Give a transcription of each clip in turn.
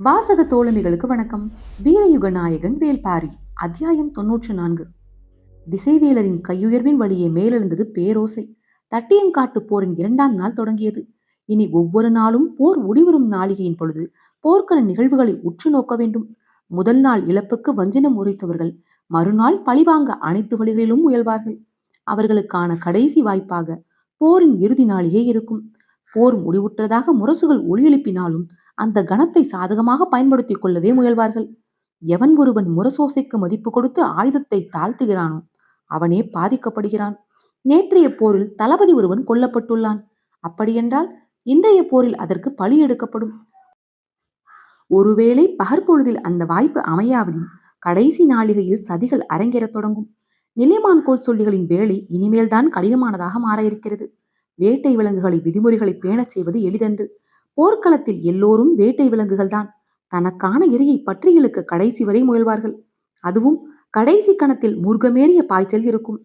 வாசக தோழமைகளுக்கு வணக்கம். வீரயுக நாயகன் வேள்பாரி. அத்தியாயம் 94. திசைவேலரின் கையுயர்வின் வழியே மேலெழுந்தது பேரோசை. தட்டியங்காட்டு போரின் 2ஆம் நாள் தொடங்கியது. இனி ஒவ்வொரு நாளும் போர் முடிவரும் நாளிகையின் பொழுது போர்க்கள நிகழ்வுகளை உற்று நோக்க வேண்டும். முதல் நாள் இழப்புக்கு வஞ்சினம் உரைத்தவர்கள் மறுநாள் பழிவாங்க அனைத்து வழிகளிலும் முயல்வார்கள். அவர்களுக்கான கடைசி வாய்ப்பாக போரின் இறுதி நாளிகை இருக்கும். போர் முடிவுற்றதாக முரசுகள் ஒலி எழுப்பினாலும் அந்த கணத்தை சாதகமாக பயன்படுத்திக் கொள்ளவே முயல்வார்கள். எவன் ஒருவன் முரசோசைக்கு மதிப்பு கொடுத்து ஆயுதத்தை தாழ்த்துகிறானோ அவனே பாதிக்கப்படுகிறான். நேற்றைய போரில் தளபதி ஒருவன் கொல்லப்பட்டுள்ளான். அப்படியென்றால் இன்றைய போரில் அதற்கு பழி எடுக்கப்படும். ஒருவேளை பகற்பொழுதில் அந்த வாய்ப்பு அமையாவிடின் கடைசி நாளிகையில் சதிகள் அரங்கேறத் தொடங்கும். நிலைமான்கோள் சொல்லிகளின் வேலை இனிமேல்தான் கடினமானதாக மாற இருக்கிறது. வேட்டை விலங்குகளை விதிமுறைகளை பேணச் செய்வது எளிதன்று. போர்க்களத்தில் எல்லோரும் வேட்டை விலங்குகள்தான். தனக்கான இரையை பற்றி இழுக்க கடைசி வரை முயல்வார்கள். அதுவும் கடைசி கணத்தில் மூர்க்கமேறிய பாய்ச்சல் இருக்கும்.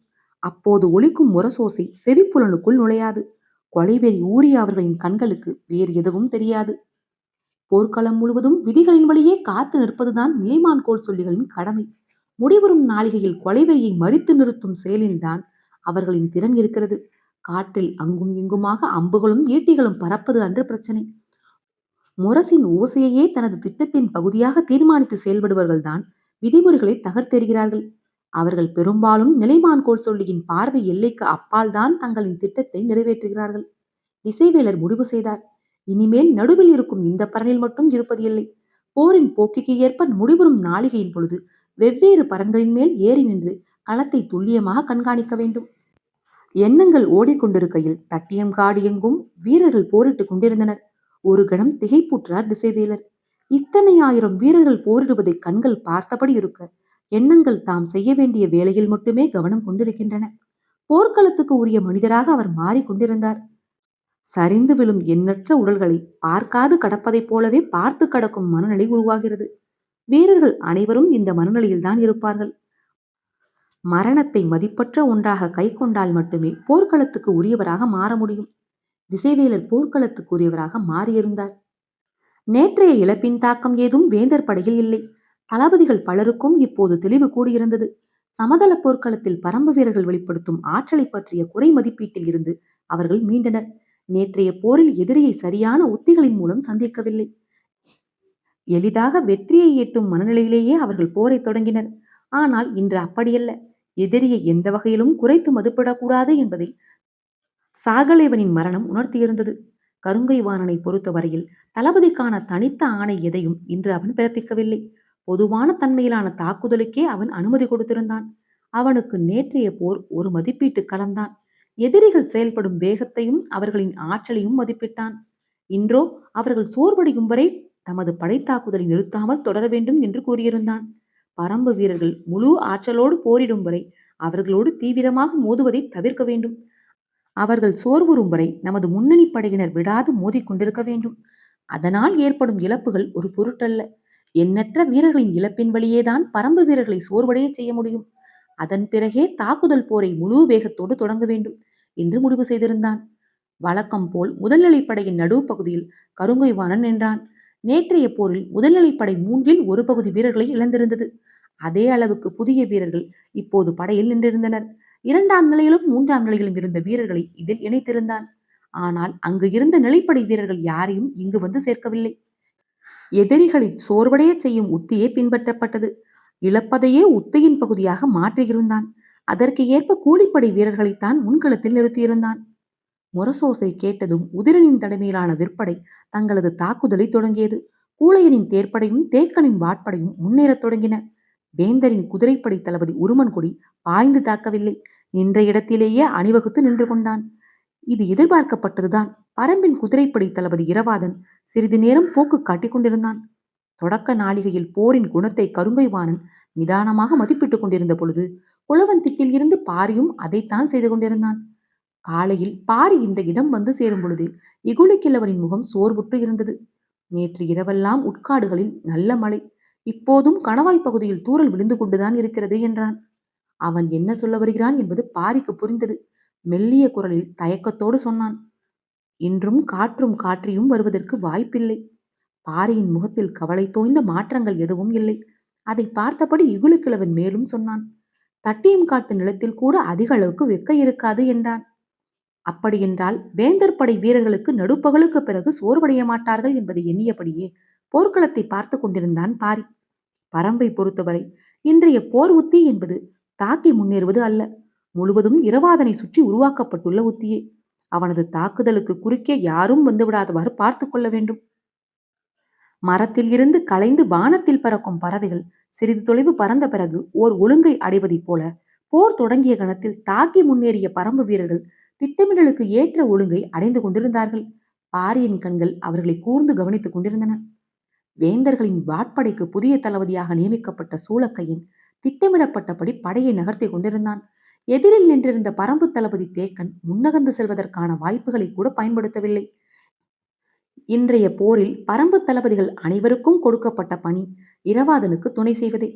அப்போது ஒலிக்கும் முரசோசை செவிப்புலனுக்குள் நுழையாது. கொலைவெறி ஊறிய அவர்களின் கண்களுக்கு வேறு எதுவும் தெரியாது. போர்க்களம் முழுவதும் விதிகளின் வழியே காத்து நிற்பதுதான் நிலைமான்கோள் சொல்லிகளின் கடமை. முடிவரும் நாளிகையில் கொலைவெறியை மறித்து நிறுத்தும் செயலில்தான் அவர்களின் திறன் இருக்கிறது. காற்றில் அங்கும் இங்குமாக அம்புகளும் ஈட்டிகளும் பறப்பது அன்று பிரச்சனை. முரசின் ஓசையையே தனது திட்டத்தின் பகுதியாக தீர்மானித்து செயல்படுவர்கள்தான் விதிமுறைகளை தகர்த்தெறிகிறார்கள். அவர்கள் பெரும்பாலும் நிலைமான்கோள் சொல்லியின் பார்வை எல்லைக்கு அப்பால் தான் தங்களின் திட்டத்தை நிறைவேற்றுகிறார்கள். திசைவேலர் முடிவு செய்தார். இனிமேல் நடுவில் இருக்கும் இந்த பரனில் மட்டும் இருப்பது இல்லை. போரின் போக்கிற்கு ஏற்ப முடிவரும் நாளிகையின் பொழுது வெவ்வேறு பரன்களின் மேல் ஏறி நின்று களத்தை துல்லியமாக கண்காணிக்க வேண்டும். எண்ணங்கள் ஓடிக்கொண்டிருக்கையில் தட்டியங்காடு எங்கும் வீரர்கள் போரிட்டுக் கொண்டிருந்தனர். ஒரு கணம் திகைப்புற்றார் திசைவேலர். இத்தனை ஆயிரம் வீரர்கள் போரிடுவதை கண்கள் பார்த்தபடி இருக்க, எண்ணங்கள் தாம் செய்ய வேண்டிய வேலையில் மட்டுமே கவனம் கொண்டிருக்கின்றன. போர்க்களத்துக்கு உரிய மனிதராக அவர் மாறிக்கொண்டிருந்தார். சரிந்து விழும் எண்ணற்ற உடல்களை பார்க்காது கடப்பதைப் போலவே பார்த்து கடக்கும் மனநிலை உருவாகிறது. வீரர்கள் அனைவரும் இந்த மனநிலையில்தான் இருப்பார்கள். மரணத்தை மதிப்பற்ற ஒன்றாக கை கொண்டால் மட்டுமே போர்க்களத்துக்கு உரியவராக மாற முடியும். திசைவேலர் போர்க்களத்துக்கு உரியவராக மாறியிருந்தார். நேற்றைய இழப்பின் தாக்கம் ஏதும் வேந்தர் படையில் இல்லை. தளபதிகள் பலருக்கும் இப்போது தெளிவு கூடியிருந்தது. சமதள போர்க்களத்தில் பரம்பு வீரர்கள் வெளிப்படுத்தும் ஆற்றலை பற்றிய குறை மதிப்பீட்டில் இருந்து அவர்கள் மீண்டனர். நேற்றைய போரில் எதிரியை சரியான உத்திகளின் மூலம் சந்திக்கவில்லை. எளிதாக வெற்றியை எட்டும் மனநிலையிலேயே அவர்கள் போரை தொடங்கினர். ஆனால் இன்று அப்படியல்ல. எதிரியை எந்த வகையிலும் குறைத்து மதிப்பிடக்கூடாது என்பதை சாகலைவனின் மரணம் உணர்த்தியிருந்தது. கருங்கை வாணனை பொறுத்தவரையில் தளபதிக்கான தனித்த ஆணை எதையும் இன்று அவன் பிறப்பிக்கவில்லை. பொதுவான தன்மையிலான தாக்குதலுக்கே அவன் அனுமதி கொடுத்திருந்தான். அவனுக்கு நேற்றைய போர் ஒரு மதிப்பீட்டு களம்தான். எதிரிகள் செயல்படும் வேகத்தையும் அவர்களின் ஆற்றலையும் மதிப்பிட்டான். இன்றோ அவர்கள் சோர்வடையும் வரை தமது படைத்தாக்குதலை நிறுத்தாமல் தொடர வேண்டும் என்று கூறியிருந்தான். பரம்பு வீரர்கள் முழு ஆற்றலோடு போரிடும் வரை அவர்களோடு தீவிரமாக மோதுவதை தவிர்க்க வேண்டும். அவர்கள் சோர்வுறும் வரை நமது முன்னணி படையினர் விடாது மோதிக்கொண்டிருக்க வேண்டும். அதனால் ஏற்படும் இழப்புகள் ஒரு பொருட்டல்ல. எண்ணற்ற வீரர்களின் இழப்பின் வழியேதான் பரம்பு வீரர்களை சோர்வடைய செய்ய முடியும். அதன் பிறகே தாக்குதல் போரை முழு வேகத்தோடு தொடங்க வேண்டும் என்று முடிவு செய்திருந்தான். வழக்கம் போல் முதல்நிலைப்படையின் நடுப்பகுதியில் கருங்கொய்வாணன் நின்றான். நேற்றைய போரில் முதல்நிலைப்படை 3இல் ஒரு பகுதி வீரர்களை இழந்திருந்தது. அதே அளவுக்கு புதிய வீரர்கள் இப்போது படையில் நின்றிருந்தனர். 2ஆம் நிலையிலும் 3ஆம் நிலையிலும் இருந்த வீரர்களை இதில் இணைத்திருந்தான். ஆனால் அங்கு இருந்த நிலைப்படை வீரர்கள் யாரையும் இங்கு வந்து சேர்க்கவில்லை. எதிரிகளை சோர்வடைய செய்யும் உத்தியே பின்பற்றப்பட்டது. இழப்பதையே உத்தியின் பகுதியாக மாற்றியிருந்தான். அதற்கு ஏற்ப கூலிப்படை வீரர்களைத்தான் முன்களத்தில் நிறுத்தியிருந்தான். முரசோசை கேட்டதும் உதிரனின் தலைமையிலான விற்படை தங்களது தாக்குதலை தொடங்கியது. கூழையனின் தேர்ப்படையும் தேக்கனின் வாட்படையும் முன்னேறத் தொடங்கின. வேந்தரின் குதிரைப்படை தளபதி உருமன்கொடி பாய்ந்து தாக்கவில்லை. நின்ற இடத்திலேயே அணிவகுத்து நின்று கொண்டான். இது எதிர்பார்க்கப்பட்டதுதான். பரம்பின் குதிரைப்படை தளபதி இரவாதன் சிறிது நேரம் போக்கு காட்டிக் கொண்டிருந்தான். தொடக்க நாளிகையில் போரின் குணத்தை கருங்கைவாணன் நிதானமாக மதிப்பிட்டுக் கொண்டிருந்த பொழுது குளவந்திக்கில் இருந்து பாரியும் அதைத்தான் செய்து கொண்டிருந்தான். காலையில் பாரி இந்த இடம் வந்து சேரும் பொழுது இகுலிக்கிழவனின் முகம் சோர்வுற்று இருந்தது. நேற்று இரவெல்லாம் உட்காடுகளில் நல்ல மழை. இப்போதும் கணவாய் பகுதியில் தூறல் விழுந்து கொண்டுதான் இருக்கிறது என்றான். அவன் என்ன சொல்ல வருகிறான் என்பது பாரிக்கு புரிந்தது. மெல்லிய குரலில் தயக்கத்தோடு சொன்னான். இன்றும் காற்றும் காற்றியும் வருவதற்கு வாய்ப்பில்லை. பாரியின் முகத்தில் கவலை தோய்ந்த மாற்றங்கள் எதுவும் இல்லை. அதை பார்த்தபடி இகுலுக்கிழவன் மேலும் சொன்னான். தட்டியம் காட்டு நிலத்தில் கூட அதிக அளவுக்கு வெக்க இருக்காது என்றான். அப்படியென்றால் வேந்தர் படை வீரர்களுக்கு நடுப்பகலுக்கு பிறகு சோர்வடைய மாட்டார்கள் என்பதை எண்ணியபடியே போர்க்களத்தை பார்த்து கொண்டிருந்தான் பாரி. பரம்பை பொறுத்தவரை இன்றைய போர் உத்தி என்பது தாக்கி முன்னேறுவது அல்ல, முழுவதும் இரவாதனை சுற்றி உருவாக்கப்பட்டுள்ள உத்தியே. அவனது தாக்குதலுக்கு குறுக்கே யாரும் வந்துவிடாதவாறு பார்த்து கொள்ள வேண்டும். மரத்தில் இருந்து கலைந்து வானத்தில் பறக்கும் பறவைகள் சிறிது தொலைவு பறந்த பிறகு ஓர் ஒழுங்கை அடைவதைப் போல போர் தொடங்கிய கணத்தில் தாக்கி முன்னேறிய பரம்பு வீரர்கள் திட்டமிடலுக்கு ஏற்ற ஒழுங்கை அடைந்து கொண்டிருந்தார்கள். பாரியின் கண்கள் அவர்களை கூர்ந்து கவனித்துக் கொண்டிருந்தன. வேந்தர்களின் வாட்படைக்கு புதிய தளபதியாக நியமிக்கப்பட்ட சூளக்கையன் திட்டமிடப்பட்டபடி படையை நகர்த்தி கொண்டிருந்தான். எதிரில் நின்றிருந்த பரம்பு தளபதி தேக்கன் முன்னகர்ந்து செல்வதற்கான வாய்ப்புகளை கூட பயன்படுத்தவில்லை. இன்றைய போரில் பரம்பு தளபதிகள் அனைவருக்கும் கொடுக்கப்பட்ட பணி இரவாதனுக்கு துணை செய்வதே.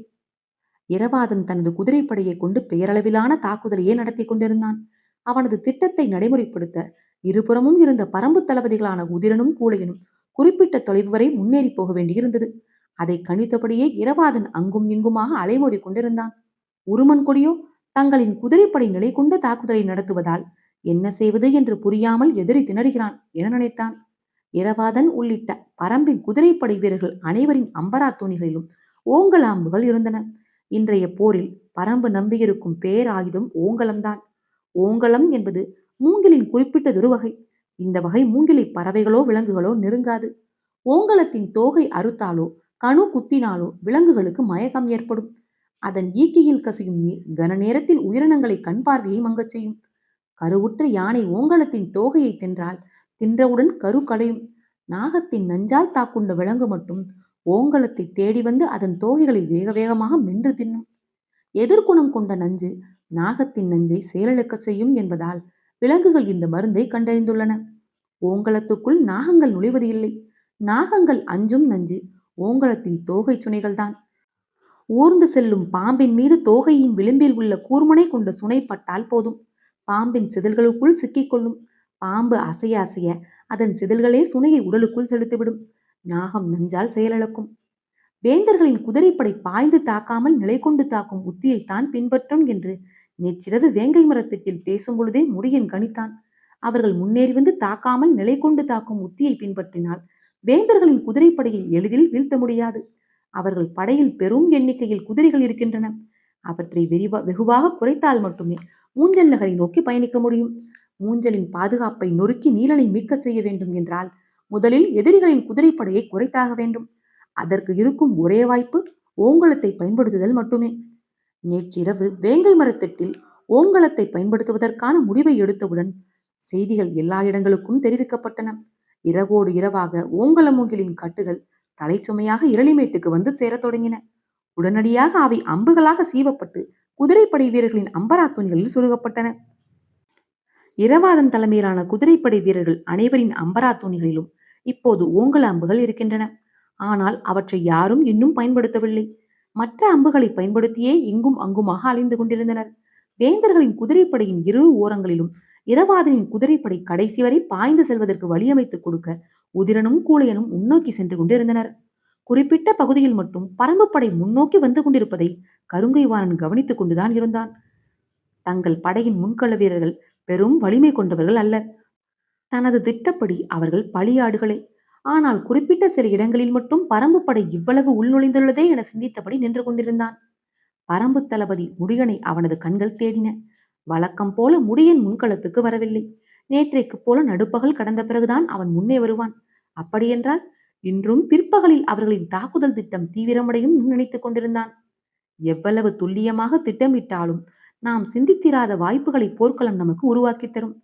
இரவாதன் தனது குதிரைப்படையை கொண்டு பெயரளவிலான தாக்குதலையே நடத்தி கொண்டிருந்தான். அவனது திட்டத்தை நடைமுறைப்படுத்த இருபுறமும் இருந்த பரம்பு தளபதிகளான உதிரனும் கூழையனும் குறிப்பிட்ட தொலைவு வரை முன்னேறி போக வேண்டியிருந்தது. அதை கணித்தபடியே இரவாதன் அங்கும் இங்குமாக அலைமோதி கொண்டிருந்தான். உருமன் கொடியோ தங்களின் குதிரைப்படை நிலை கொண்ட தாக்குதலை நடத்துவதால் என்ன செய்வது என்று புரியாமல் எதிரி திணறுகிறான் என நினைத்தான். இரவாதன் உள்ளிட்ட பரம்பின் குதிரைப்படை வீரர்கள் அனைவரின் அம்பரா தூணிகளிலும் ஓங்கலாம்புகள் இருந்தன. இன்றைய போரில் பரம்பு நம்பியிருக்கும் பேராயுதம் ஓங்கலம்தான். ஓங்கலம் என்பது மூங்கிலின் குறிப்பிட்டதொரு வகை. இந்த வகை மூங்கிலை பறவைகளோ விலங்குகளோ நெருங்காது. ஓங்கலத்தின் தோகை அறுத்தாலோ கணு குத்தினாலோ விலங்குகளுக்கு மயக்கம் ஏற்படும். அதன் ஈக்கியில் கசியும் நீர் கன நேரத்தில் உயிரினங்களை கண் பார்வையை மங்கச் செய்யும். கருவுற்ற யானை ஓங்கலத்தின் தோகையை தின்றால் தின்றவுடன் கரு களையும். நாகத்தின் நஞ்சால் தாக்குண்ட விலங்கு மட்டும் ஓங்கலத்தை தேடி வந்து அதன் தோகைகளை வேக வேகமாக மென்று தின்னும். எதிர்குணம் கொண்ட நஞ்சு நாகத்தின் நஞ்சை செயலிழக்க செய்யும் என்பதால் விலங்குகள் இந்த மருந்தை கண்டறிந்துள்ளன. ஓங்கலத்துக்குள் நாகங்கள் நுழைவது இல்லை. நாகங்கள் அஞ்சும் நஞ்சு ஓங்கலத்தின் தோகை சுனைகள்தான். ஊர்ந்து செல்லும் பாம்பின் மீது தோகையின் விளிம்பில் உள்ள கூர்மனை கொண்ட சுனை பட்டால் போதும், பாம்பின் செதில்களுக்குள் சிக்கிக்கொள்ளும். பாம்பு அசைய அசைய அதன் செதில்களே சுனையை உடலுக்குள் செலுத்திவிடும். நாகம் நஞ்சால் செயலிழக்கும். வேந்தர்களின் குதிரைப்படை பாய்ந்து தாக்காமல் நிலை கொண்டு தாக்கும் உத்தியைத்தான் பின்பற்றும் என்று நேற்றிரவு வேங்கை மரத்திற்கில் பேசும் பொழுதே முடியன் கணித்தான். அவர்கள் முன்னேறி வந்து தாக்காமல் நிலை கொண்டு தாக்கும் உத்தியை பின்பற்றினால் வேந்தர்களின் குதிரைப்படையை எளிதில் வீழ்த்த முடியாது. அவர்கள் படையில் பெரும் எண்ணிக்கையில் குதிரைகள் இருக்கின்றன. அவற்றை வெகுவாக குறைத்தால் மட்டுமே மூஞ்சல் நகரை நோக்கி பயணிக்க முடியும். மூஞ்சலின் பாதுகாப்பை நொறுக்கி நீலனை மீட்க செய்ய வேண்டும் என்றால் முதலில் எதிரிகளின் குதிரைப்படையை குறைத்தாக வேண்டும். அதற்கு இருக்கும் ஒரே வாய்ப்பு ஓங்கலத்தை பயன்படுத்துதல் மட்டுமே. நேற்றிரவு வேங்கை மரத்திட்டில் ஓங்கலத்தை பயன்படுத்துவதற்கான முடிவை எடுத்தவுடன் செய்திகள் எல்லா இடங்களுக்கும் தெரிவிக்கப்பட்டன. இரவோடு இரவாக ஓங்கல மூங்கிலின் கட்டுகள் தலைச்சுமையாக இரளிமேட்டுக்கு வந்து சேரத் தொடங்கின. உடனடியாக அவை அம்புகளாக சீவப்பட்டு குதிரைப்படை வீரர்களின் அம்பரா துணிகளில் சொருகப்பட்டன. இரவாதன் தலைமையிலான குதிரைப்படை வீரர்கள் அனைவரின் அம்பரா துணிகளிலும் இப்போது ஓங்கல அம்புகள் இருக்கின்றன. ஆனால் அவற்றை யாரும் இன்னும் பயன்படுத்தவில்லை. மற்ற அம்புகளை பயன்படுத்தியே இங்கும் அங்குமாக அலைந்து கொண்டிருந்தனர். வேந்தர்களின் குதிரைப்படையின் இரு ஓரங்களிலும் இரவாதனின் குதிரைப்படை கடைசி வரை பாய்ந்து செல்வதற்கு வழியமைத்துக் கொடுக்க உதிரனும் கூழையனும் முன்னோக்கி சென்று கொண்டிருந்தனர். குறிப்பிட்ட பகுதியில் மட்டும் பரம்பு படை முன்னோக்கி வந்து கொண்டிருப்பதை கருங்கைவாணன் கவனித்துக் கொண்டுதான் இருந்தான். தங்கள் படையின் முன்கள வீரர்கள் பெரும் வலிமை கொண்டவர்கள் அல்ல. தனது திட்டப்படி அவர்கள் பலியாடுகளே. ஆனால் குறிப்பிட்ட சில இடங்களில் மட்டும் பரம்பு படை இவ்வளவு உள்நுழைந்துள்ளதே என சிந்தித்தபடி நின்று கொண்டிருந்தான். பரம்பு தளபதி முடியனை அவனது கண்கள் தேடின. வழக்கம் போல முடியன் முன்களத்துக்கு வரவில்லை. நேற்றைக்கு போல நடுப்பகல் கடந்த பிறகுதான் அவன் முன்னே வருவான். அப்படியென்றால் இன்றும் பிற்பகலில் அவர்களின் தாக்குதல் திட்டம் தீவிரமடையும் நினைத்துக் கொண்டிருந்தான். எவ்வளவு துல்லியமாக திட்டமிட்டாலும் நாம் சிந்தித்திராத வாய்ப்புகளை போர்க்களம் நமக்கு உருவாக்கித் தரும்.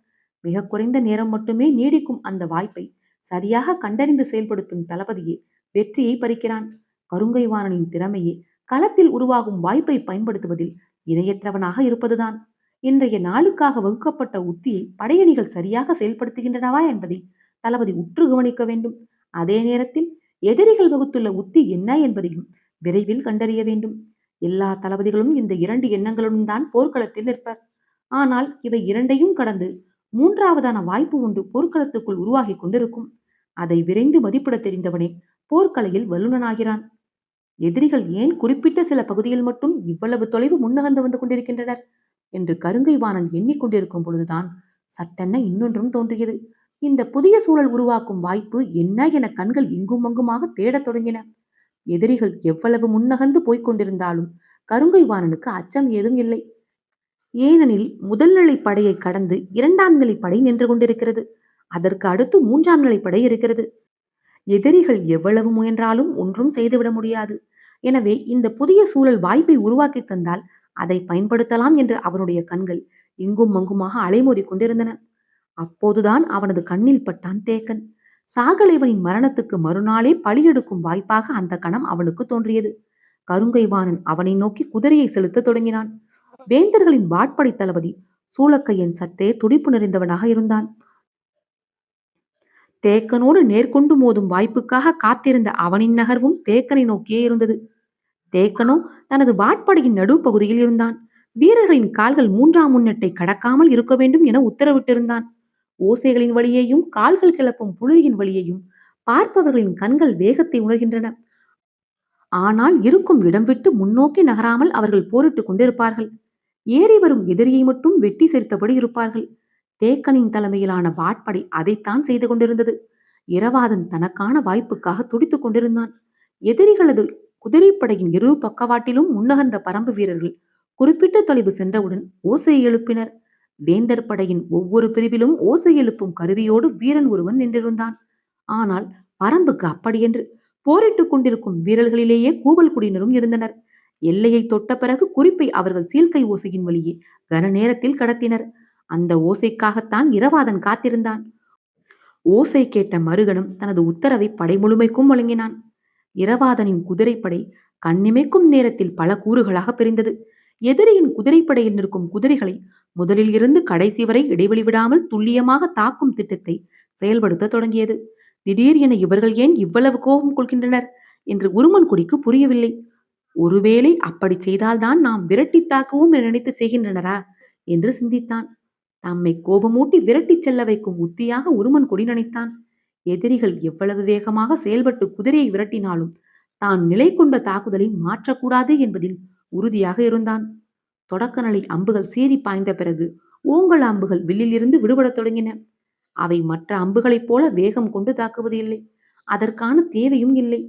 மிக குறைந்த நேரம் மட்டுமே நீடிக்கும் அந்த வாய்ப்பை சரியாக கண்டறிந்து செயல்படுத்தும் தளபதியே வெற்றியை பறிக்கிறான். கருங்கைவாணனின் திறமையே களத்தில் உருவாகும் வாய்ப்பை பயன்படுத்துவதில் இணையற்றவனாக இருப்பதுதான். இன்றைய நாளுக்காக வகுக்கப்பட்ட உத்தியை படையணிகள் சரியாக செயல்படுத்துகின்றனவா என்பதை தளபதி உற்று கவனிக்க வேண்டும். அதே நேரத்தில் எதிரிகள் வகுத்துள்ள உத்தி என்ன என்பதையும் விரைவில் கண்டறிய வேண்டும். எல்லா தளபதிகளும் இந்த இரண்டு எண்ணங்களுடன் தான் போர்க்களத்தில் நிற்பர். ஆனால் இவை இரண்டையும் கடந்து மூன்றாவதான வாய்ப்பு ஒன்று போர்க்களத்துக்குள் உருவாகி கொண்டிருக்கும். அதை விரைந்து மதிப்பிட தெரிந்தவனே போர்க்கலையில் வல்லுநனாகிறான். எதிரிகள் ஏன் குறிப்பிட்ட சில பகுதியில் மட்டும் இவ்வளவு தொலைவு முன்னகர்ந்து வந்து கொண்டிருக்கின்றனர் என்று கருங்கை வாணன் எண்ணிக்கொண்டிருக்கும் பொழுதுதான் சட்டென இன்னொன்றும் தோன்றியது. இந்த புதிய சூழல் உருவாக்கும் வாய்ப்பு என்ன என கண்கள் இங்கும் அங்குமாக தேடத் தொடங்கின. எதிரிகள் எவ்வளவு முன்னகர்ந்து போய்க் கொண்டிருந்தாலும் கருங்கை வாணனுக்கு அச்சம் ஏதும் இல்லை. ஏனெனில் முதல் நிலை படையை கடந்து இரண்டாம் நிலை படை நின்று கொண்டிருக்கிறது. அதற்கு அடுத்து மூன்றாம் நிலை படை இருக்கிறது. எதிரிகள் எவ்வளவு முயன்றாலும் ஒன்றும் செய்துவிட முடியாது. எனவே இந்த புதிய சூழல் வாய்ப்பை உருவாக்கி தந்தால் அதை பயன்படுத்தலாம் என்று அவனுடைய கண்கள் இங்கும் அங்குமாக அலைமோதி கொண்டிருந்தன. அப்போதுதான் அவனது கண்ணில் பட்டான் தேக்கன். சாகலைவனின் மரணத்துக்கு மறுநாளே பழியெடுக்கும் வாய்ப்பாக அந்த கணம் அவனுக்கு தோன்றியது. கருங்கை வாணன் அவனை நோக்கி குதிரையை செலுத்த தொடங்கினான். வேந்தர்களின் வாட்படை தளபதி சூளக்கையன் சற்றே துடிப்பு நிறைந்தவனாக இருந்தான். தேக்கனோடு நேர்கொண்டு மோதும் வாய்ப்புக்காக காத்திருந்த அவனின் நகர்வும் தேக்கனை நோக்கியே இருந்தது. தேக்கனோ தனது வாட்படையின் நடுப்பகுதியில் இருந்தான். வீரர்களின் கால்கள் மூன்றாம் முன்னெட்டை கடக்காமல் இருக்க வேண்டும் என உத்தரவிட்டிருந்தான். ஓசைகளின் வழியேயும் கால்கள் கிளப்பும் புழுதியின் வழியேயும் பார்ப்பவர்களின் கண்கள் வேகத்தை உணர்கின்றன. ஆனால் இருக்கும் இடம் விட்டு முன்னோக்கி நகராமல் அவர்கள் போரிட்டுக் கொண்டிருப்பார்கள். ஏறி வரும் எதிரியை மட்டும் வெட்டி சேர்த்தபடி இருப்பார்கள். தேக்கனின் தலைமையிலான வாட்படை அதைத்தான் செய்து கொண்டிருந்தது. இரவாதன் தனக்கான வாய்ப்புக்காக துடித்துக் கொண்டிருந்தான். எதிரிகளது குதிரைப்படையின் இரு பக்கவாட்டிலும் முன்னகர்ந்த பரம்பு வீரர்கள் குறிப்பிட்ட தொலைவு சென்றவுடன் ஓசையை எழுப்பினர். வேந்தர் படையின் ஒவ்வொரு பிரிவிலும் ஓசை எழுப்பும் கருவியோடு வீரன் ஒருவன் நின்றிருந்தான். ஆனால் பரம்புக்கு அப்படியென்று போரிட்டுக் கொண்டிருக்கும் வீரர்களிலேயே கூவல் குடியினரும் இருந்தனர். எல்லையை தொட்ட பிறகு குறிப்பை அவர்கள் சீல்கை ஓசையின் வழியே கன நேரத்தில் கடத்தினர். அந்த ஓசைக்காகத்தான் இரவாதன் காத்திருந்தான். ஓசை கேட்ட மறுகணம் தனது உத்தரவை படை முழுமைக்கும் வழங்கினான். இரவாதனின் குதிரைப்படை கண்ணிமைக்கும் நேரத்தில் பல கூறுகளாக பிரிந்தது. எதிரியின் குதிரைப்படையில் நிற்கும் குதிரைகளை முதலில் இருந்து கடைசி வரை இடைவெளி விடாமல் துல்லியமாக தாக்கும் திட்டத்தை செயல்படுத்த தொடங்கியது. திடீர் என இவர்கள் ஏன் இவ்வளவு கோபம் கொள்கின்றனர் என்று உருமன்குடிக்கு புரியவில்லை. ஒருவேளை அப்படி செய்தால்தான் நாம் விரட்டி தாக்குவோம் என நினைத்து செய்கின்றனரா என்று சிந்தித்தான். தம்மை கோபமூட்டி விரட்டிச் செல்ல வைக்கும் உத்தியாக உருமன்குடி நினைத்தான். எதிரிகள் எவ்வளவு வேகமாக செயல்பட்டு குதிரையை விரட்டினாலும் தான் நிலை கொண்ட தாக்குதலை மாற்றக்கூடாது என்பதில் உறுதியாக இருந்தான். தொடக்க நிலை அம்புகள் சீறி பாய்ந்த பிறகு ஓங்கல் அம்புகள் வில்லிலிருந்து விடுபடத் தொடங்கின. அவை மற்ற அம்புகளைப் போல வேகம் கொண்டு தாக்குவது இல்லை. அதற்கான தேவையும் இல்லை.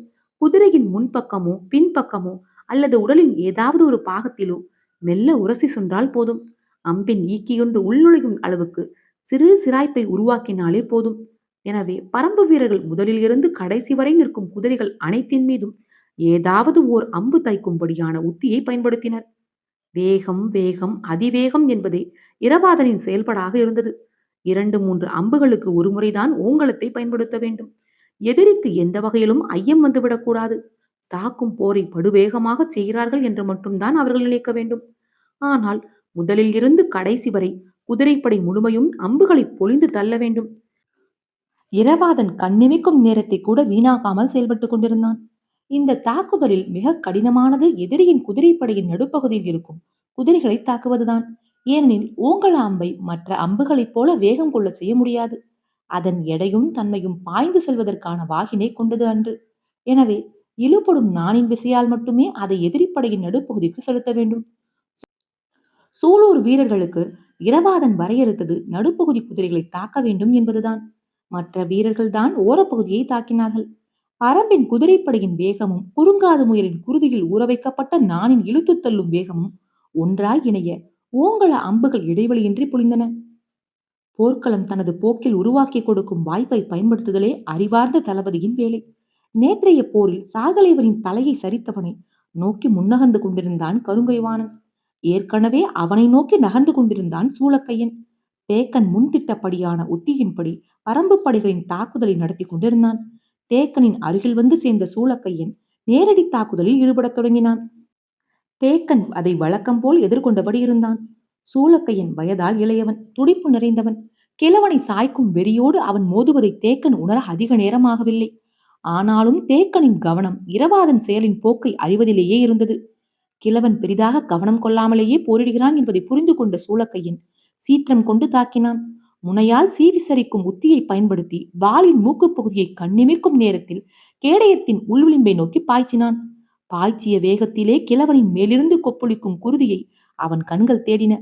குதிரையின் முன்பக்கமோ பின்பக்கமோ அல்லது உடலின் ஏதாவது ஒரு பாகத்திலோ மெல்ல உரசி சென்றால் போதும். அம்பின் ஈக்கியொன்று உள்நுழையும் அளவுக்கு சிறு சிராய்ப்பை உருவாக்கினாலே போதும். எனவே பரம்பு வீரர்கள் முதலில் இருந்து கடைசி வரை நிற்கும் குதிரைகள் அனைத்தின் மீதும் ஏதாவது ஓர் அம்பு தைக்கும்படியான உத்தியை பயன்படுத்தினர். வேகம் வேகம் அதிவேகம் என்பதே இரவாதனின் செயல்பாடாக இருந்தது. 2-3 அம்புகளுக்கு ஒரு முறைதான் ஓங்கலத்தை பயன்படுத்த வேண்டும். எதிரிக்கு எந்த வகையிலும் ஐயம் வந்துவிடக்கூடாது. தாக்கும் போரை படுவேகமாக செய்கிறார்கள் என்று மட்டும்தான் அவர்கள் நினைக்க வேண்டும். ஆனால் முதலில் இருந்து கடைசி வரை குதிரைப்படை முழுமையும் அம்புகளை பொழிந்து தள்ள வேண்டும். இரவாதன் கண்ணிமைக்கும் நேரத்தை கூட வீணாக்காமல் செயல்பட்டுக் கொண்டிருந்தான். இந்த தாக்குதலில் மிக கடினமானது எதிரியின் குதிரைப்படையின் நடுப்பகுதியில் இருக்கும் குதிரைகளை தாக்குவதுதான். ஏனெனில் ஓங்கல அம்பை மற்ற அம்புகளைப் போல வேகம் கொள்ள செய்ய முடியாது. அதன் எடையும் தன்மையும் பாய்ந்து செல்வதற்கான வாகினை கொண்டது அன்று. எனவே இழுபடும் நாணின் விசையால் மட்டுமே அதை எதிரிப்படையின் நடுப்பகுதிக்கு செலுத்த வேண்டும். சூலூர் வீரர்களுக்கு இரவாதன் வரையறுத்தது நடுப்பகுதி குதிரைகளை தாக்க வேண்டும் என்பதுதான். மற்ற வீரர்கள் தான் ஓரப்பகுதியை தாக்கினார்கள். பரம்பின் குதிரைப்படையின் வேகமும் குறுங்காது முயலின் குருதியில் ஊற வைக்கப்பட்ட நானின் இழுத்து தள்ளும் வேகமும் ஒன்றாய் இணைய ஓங்கல அம்புகள் இடைவெளியின்றி பொழிந்தன. போர்க்களம் தனது போக்கில் உருவாக்கி கொடுக்கும் வாய்ப்பை பயன்படுத்துதலே அறிவார்ந்த தளபதியின் வேலை. நேற்றைய போரில் சாகலைவனின் தலையை சரித்தவனை நோக்கி முன்னகர்ந்து கொண்டிருந்தான் கருங்கைவாணன். ஏற்கனவே அவனை நோக்கி நகர்ந்து கொண்டிருந்தான் சூளக்கையன். தேக்கன் முன்திட்டப்படியான உத்தியின்படி பரம்பு படைகளின் தாக்குதலை நடத்தி கொண்டிருந்தான். தேக்கனின் அருகில் வந்து சேர்ந்த சூளக்கையன் நேரடி தாக்குதலில் ஈடுபடத் தொடங்கினான். தேக்கன் அதை வழக்கம் போல் எதிர்கொண்டபடி இருந்தான். சூளக்கையன் வயதால் இளையவன், துடிப்பு நிறைந்தவன். கிழவனை சாய்க்கும் வெறியோடு அவன் மோதுவதை தேக்கன் உணர அதிக நேரமாகவில்லை. ஆனாலும் தேக்கனின் கவனம் இரவாதன் செயலின் போக்கை அறிவதிலேயே இருந்தது. கிழவன் பெரிதாக கவனம் கொள்ளாமலேயே போரிடுகிறான் என்பதை புரிந்து கொண்ட சூளக்கையன் சீற்றம் கொண்டு தாக்கினான். முனையால் சீவி சரிக்கும் உத்தியை பயன்படுத்தி வாளின் மூக்குப்பகுதியை கண்ணிமைக்கும் நேரத்தில் கேடயத்தின் உள்விளிம்பை நோக்கி பாய்ச்சினான். பாய்ச்சிய வேகத்திலே கிழவனின் மேலிருந்து கொப்பளிக்கும் குருதியை அவன் கண்கள் தேடின.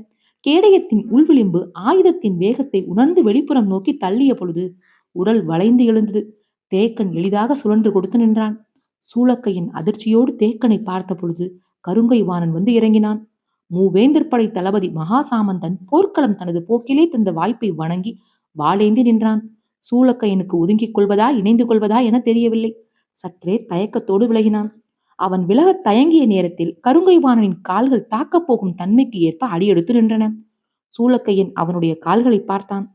கேடயத்தின் உள்விளிம்பு ஆயுதத்தின் வேகத்தை உணர்ந்து வெளிப்புறம் நோக்கி தள்ளிய பொழுது உடல் வளைந்து எழுந்தது. தேக்கன் எளிதாக சுழன்று கொடுத்து நின்றான். சூளக்கையின் அதிர்ச்சியோடு தேக்கனை பார்த்த பொழுது கருங்கை வாணன் வந்து இறங்கினான். மூவேந்தர் படை தளபதி மகாசாமந்தன் போர்க்களம் தனது போக்கிலே தந்த வாய்ப்பை வணங்கி வாளேந்தி நின்றான். சூளக்கையனுக்கு ஒதுங்கிக் கொள்வதா இணைந்து கொள்வதா என தெரியவில்லை. சற்றே தயக்கத்தோடு விலகினான். அவன் விலகத் தயங்கிய நேரத்தில் கருங்கை வாணனின் கால்கள் தாக்கப் போகும் தன்மைக்கு ஏற்ப அடியெடுத்து நின்றன. சூளக்கையன் அவனுடைய கால்களை பார்த்தான்.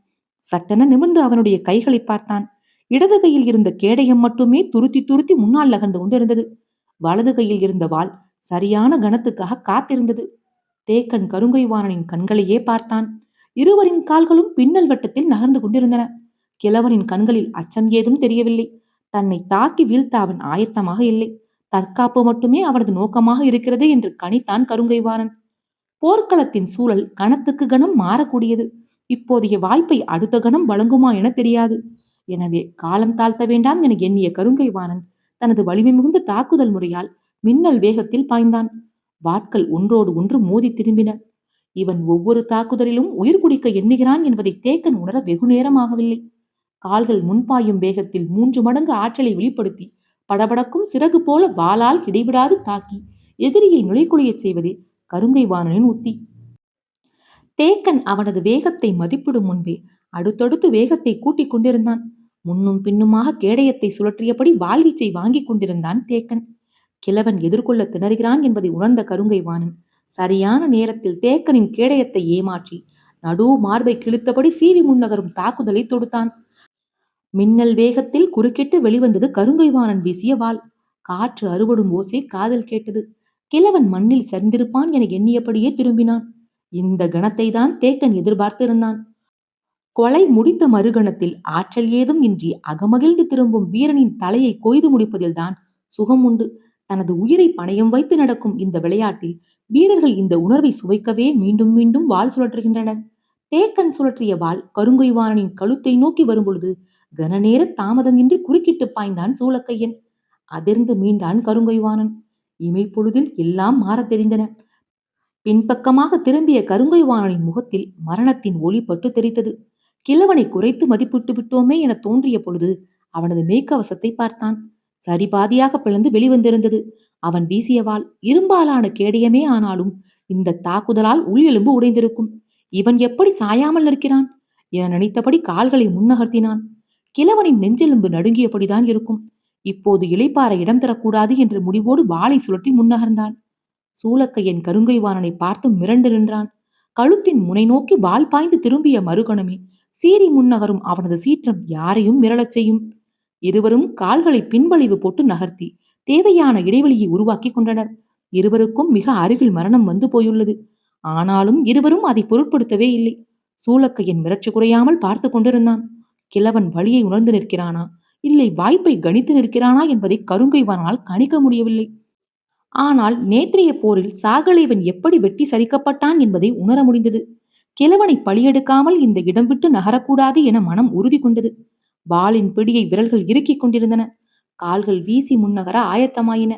சட்டென நிமிர்ந்து அவனுடைய கைகளை பார்த்தான். இடது கையில் இருந்த கேடயம் மட்டுமே துருத்தி துருத்தி முன்னால் நகர்ந்து கொண்டிருந்தது. வலது கையில் இருந்த வாள் சரியான கணத்துக்காக காத்திருந்தது. தேக்கன் கருங்கை வாணனின் கண்களையே பார்த்தான். இருவரின் கால்களும் பின்னல் வட்டத்தில் நகர்ந்து கொண்டிருந்தன. கிழவனின் கண்களில் அச்சம் ஏதும் தெரியவில்லை. தன்னை தாக்கி வீழ்த்த அவன் ஆயத்தமாக இல்லை. தற்காப்பு மட்டுமே அவனது நோக்கமாக இருக்கிறது என்று கணித்தான் கருங்கை வாணன். போர்க்களத்தின் சூழல் கணத்துக்கு கணம் மாறக்கூடியது. இப்போதைய வாய்ப்பை அடுத்த கணம் வழங்குமா என தெரியாது. எனவே காலம் தாழ்த்த வேண்டாம் என எண்ணிய கருங்கை வாணன் தனது வலிமை மிகுந்த தாக்குதல் முறையால் மின்னல் வேகத்தில் பாய்ந்தான். வாட்கள் ஒன்றோடு ஒன்று மோதி திரும்பின. இவன் ஒவ்வொரு தாக்குதலிலும் உயிர் குடிக்க எண்ணுகிறான் என்பதை தேக்கன் உணர வெகு நேரமாகவில்லை. கால்கள் முன்பாயும் வேகத்தில் 3 மடங்கு ஆற்றலை வெளிப்படுத்தி படபடக்கும் சிறகு போல வாளால் இடைவிடாது தாக்கி எதிரியை நுழைக்குழியச் செய்வதே கருங்கை வாணனின் உத்தி. தேக்கன் அவனது வேகத்தை மதிப்பிடும் முன்பே அடுத்தடுத்து வேகத்தை கூட்டிக் கொண்டிருந்தான். முன்னும் பின்னுமாக கேடயத்தை சுழற்றியபடி வாழ்வீச்சை வாங்கிக் கொண்டிருந்தான் தேக்கன். கிழவன் எதிர்கொள்ள திணறுகிறான் என்பதை உணர்ந்த கருங்கை வாணன் சரியான நேரத்தில் தேக்கனின் கேடயத்தை ஏமாற்றி நடு மார்பை கிழித்தபடி சீவி முன்னகரும் தாக்குதலை தொடுத்தான். மின்னல் வேகத்தில் குறுக்கிட்டு வெளிவந்தது கருங்கை வாணன் வீசிய வாள். காற்று அறுபடும் ஓசை காதில் கேட்டது. கிழவன் மண்ணில் சரிந்திருப்பான் என எண்ணியபடியே திரும்பினான். இந்த கணத்தை தான் தேக்கன் எதிர்பார்த்திருந்தான். கொலை முடித்த மறுகணத்தில் ஆற்றல் ஏதும் இன்றி அகமகிழ்ந்து திரும்பும் வீரனின் தலையை கொய்து முடிப்பதில்தான் சுகம் உண்டு. தனது உயிரை பணயம் வைத்து நடக்கும் இந்த விளையாட்டில் வீரர்கள் இந்த உணர்வை சுவைக்கவே மீண்டும் மீண்டும் வாள் சுழற்றுகின்றனர். தேக்கன் சுழற்றிய வாள் கருங்கை வாணனின் கழுத்தை நோக்கி வரும்பொழுது கனநேர தாமதமின்றி குறுக்கிட்டு பாய்ந்தான் சூளக்கையன். அதிர்ந்து மீண்டான் கருங்கை வாணன். இமைப்பொழுதில் எல்லாம் மாறத் தெரிந்தன. பின்பக்கமாக திரும்பிய கருங்கை வாணனின் முகத்தில் மரணத்தின் ஒளி பட்டு தெரித்தது. கிழவனை குறைத்து மதிப்பிட்டு விட்டோமே என தோன்றிய பொழுது அவனது மேய்க்கவசத்தை பார்த்தான். சரிபாதியாக பிளந்து வெளிவந்திருந்தது. அவன் வீசிய வாள் இரும்பாலான கேடயமே ஆனாலும் இந்த தாக்குதலால் உள் எலும்பு உடைந்திருக்கும். இவன் எப்படி சாயாமல் நிற்கிறான் என நினைத்தபடி கால்களை முன்னகர்த்தினான். கிழவனின் நெஞ்செலும்பு நடுங்கியபடிதான் இருக்கும். இப்போது இளைப்பாற இடம் தரக்கூடாது என்ற முடிவோடு வாளை சுழற்றி முன்னகர்ந்தான். சூளக்கையன் கருங்கை வாணனை பார்த்து மிரண்டு நின்றான். கழுத்தின் முனை நோக்கி வாள் பாய்ந்து திரும்பிய மறுகணமே சீறி முன்னகரும் அவனது சீற்றம் யாரையும் மிரளச் செய்யும். இருவரும் கால்களை பின்வழிவு போட்டு நகர்த்தி தேவையான இடைவெளியை உருவாக்கி கொண்டனர். இருவருக்கும் மிக அருகில் மரணம் வந்து போயுள்ளது. ஆனாலும் இருவரும் அதை பொருட்படுத்தவே இல்லை. சூளக்கையன் மிரட்சி குறையாமல் பார்த்து கொண்டிருந்தான். கிழவன் வழியை உணர்ந்து நிற்கிறானா இல்லை வாய்ப்பை கணித்து நிற்கிறானா என்பதை கருங்கை வாணனால் கணிக்க முடியவில்லை. ஆனால் நேற்றைய போரில் சாகலைவன் எப்படி வெட்டி சரிக்கப்பட்டான் என்பதை உணர முடிந்தது. கிழவனை பழியெடுக்காமல் இந்த இடம் விட்டு நகரக்கூடாது என மனம் உறுதி கொண்டது. வாளின் பிடியை விரல்கள் இறுக்கிக் கொண்டிருந்தன. கால்கள் வீசி முன்னகர ஆயத்தமாயின.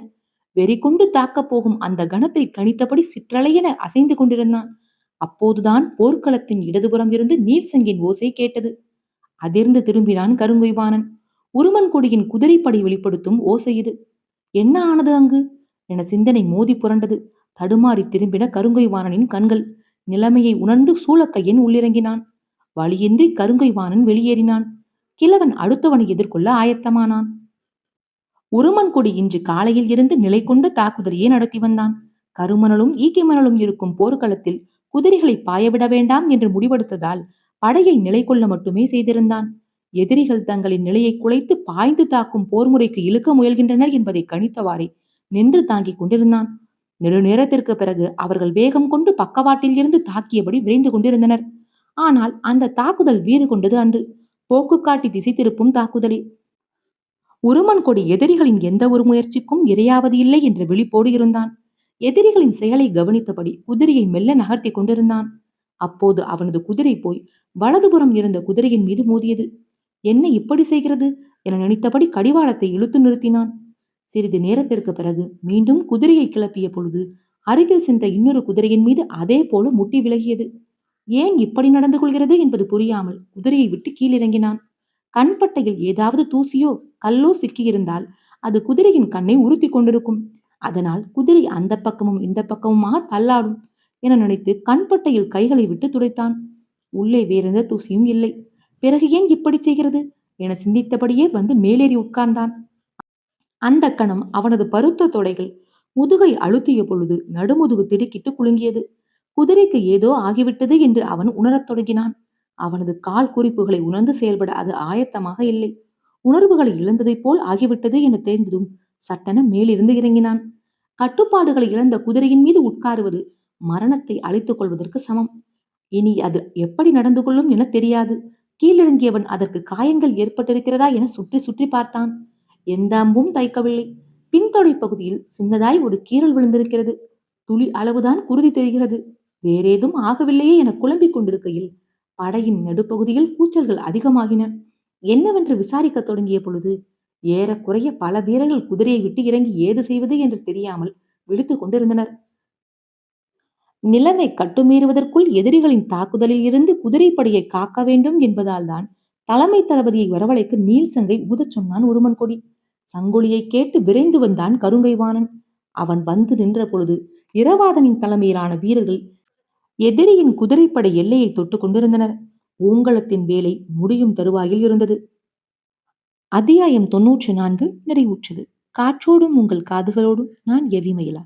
வெறி கொண்டு தாக்கப் போகும் அந்த கணத்தை கணித்தபடி சிற்றலையென அசைந்து கொண்டிருந்தான். அப்போதுதான் போர்க்களத்தின் இடதுபுறம் இருந்து நீர்சங்கின் ஓசை கேட்டது. அதிர்ந்து திரும்பினான் கருங்கை வாணன். உருமன் கொடியின் குதிரைப்படை வெளிப்படுத்தும் ஓசை இது. என்ன ஆனது அங்கு என சிந்தனை மோதி புரண்டது. தடுமாறி திரும்பின கருங்கை வாணனின் கண்கள். நிலைமையை உணர்ந்து சூளக்கையன் உள்ளிறங்கினான். வழியின்றி கருங்கை வாணன் வெளியேறினான். கிழவன் அடுத்தவனை எதிர்கொள்ள ஆயத்தமானான். உருமன்கொடி இன்று காலையில் இருந்து நிலை கொண்ட தாக்குதலையே நடத்தி வந்தான். கருமணலும் ஈக்கிமணலும் இருக்கும் போர்க்களத்தில் குதிரைகளை பாயவிட வேண்டாம் என்று முடிவெடுத்ததால் படையை நிலை கொள்ள மட்டுமே செய்திருந்தான். எதிரிகள் தங்களின் நிலையை குலைத்து பாய்ந்து தாக்கும் போர் முறைக்கு இழுக்க முயல்கின்றனர் என்பதை கணித்தவாறே நின்று தாங்கிக் கொண்டிருந்தான். நெடுநேரத்திற்கு பிறகு அவர்கள் வேகம் கொண்டு பக்கவாட்டில் இருந்து தாக்கியபடி விரைந்து கொண்டிருந்தனர். ஆனால் அந்த தாக்குதல் வீறு கொண்டது அன்று. போக்கு காட்டி திசை திருப்பும் தாக்குதலே. உருமன் கொடி எதிரிகளின் எந்த ஒரு முயற்சிக்கும் இரையாவது இல்லை என்ற விழிப்போடு இருந்தான். எதிரிகளின் செயலை கவனித்தபடி குதிரையை மெல்ல நகர்த்தி கொண்டிருந்தான். அப்போது அவனது குதிரை போய் வலதுபுறம் இருந்த குதிரையின் மீது மோதியது. என்ன இப்படி செய்கிறது என நினைத்தபடி கடிவாளத்தை இழுத்து நிறுத்தினான். சிறிது நேரத்திற்கு பிறகு மீண்டும் குதிரையை கிளப்பிய பொழுது அருகில் சென்ற இன்னொரு குதிரையின் மீது அதே போல முட்டி விலகியது. ஏன் இப்படி நடந்து கொள்கிறது என்பது புரியாமல் குதிரையை விட்டு கீழிறங்கினான். கண்பட்டையில் ஏதாவது தூசியோ கல்லோ சிக்கியிருந்தால் அது குதிரையின் கண்ணை உறுத்தி கொண்டிருக்கும். அதனால் குதிரை அந்த பக்கமும் இந்த பக்கமுமாக தள்ளாடும் என நினைத்து கண்பட்டையில் கைகளை விட்டு துடைத்தான். உள்ளே வேறெந்த தூசியும் இல்லை. பிறகு ஏன் இப்படி செய்கிறது என சிந்தித்தபடியே வந்து மேலேறி உட்கார்ந்தான். அந்த கணம் அவனது பருத்த தொடைகள் முதுகை அழுத்திய பொழுது நடுமுதுகு திடுக்கிட்டு குலுங்கியது. குதிரைக்கு ஏதோ ஆகிவிட்டது என்று அவன் உணரத் தொடங்கினான். அவனது கால் குறிப்புகளை உணர்ந்து செயல்பட அது ஆயத்தமாக இல்லை. உணர்வுகளை இழந்ததைப் போல் ஆகிவிட்டது என தெரிந்ததும் சட்டென மேலிருந்து இறங்கினான். கட்டுப்பாடுகளை இழந்த குதிரையின் மீது உட்காருவது மரணத்தை அழித்துக் கொள்வதற்கு சமம். இனி அது எப்படி நடந்து கொள்ளும் என தெரியாது. கீழிறங்கியவன் அதற்கு காயங்கள் ஏற்பட்டிருக்கிறதா என சுற்றி சுற்றி பார்த்தான். எந்த அம்பும் தைக்கவில்லை. பின்தொடை பகுதியில் சின்னதாய் ஒரு கீறல் விழுந்திருக்கிறது. துளி அளவுதான் குருதி தெரிகிறது. வேறேதும் ஆகவில்லையே என குழம்பிக் கொண்டிருக்கையில் படையின் நடுப்பகுதியில் கூச்சல்கள் அதிகமாகின. என்னவென்று விசாரிக்க தொடங்கிய பொழுது ஏறக்குறைய பல வீரர்கள் குதிரையை விட்டு இறங்கி ஏது செய்வது என்று தெரியாமல் விழித்துக் கொண்டிருந்தனர். நிலைமை கட்டுமீறுவதற்குள் எதிரிகளின் தாக்குதலில் இருந்து குதிரைப்படையை காக்க வேண்டும் என்பதால் தான் தலைமை தளபதியை வரவழைக்க நீல் சங்கை ஊதச் சொன்னான் ஒருமன் கொடி. சங்கொலியை கேட்டு விரைந்து வந்தான் கருங்கைவாணன். அவன் வந்து நின்ற பொழுது இரவாதனின் தலைமையிலான வீரர்கள் எதிரியின் குதிரைப்படை எல்லையை தொட்டுக் கொண்டிருந்தனர். ஓங்கலத்தின் வேலை முடியும் தருவாயில் இருந்தது. அத்தியாயம் 94 நிறைவுற்றது. காற்றோடும் உங்கள் காதுகளோடும் நான் எவிமயிலா.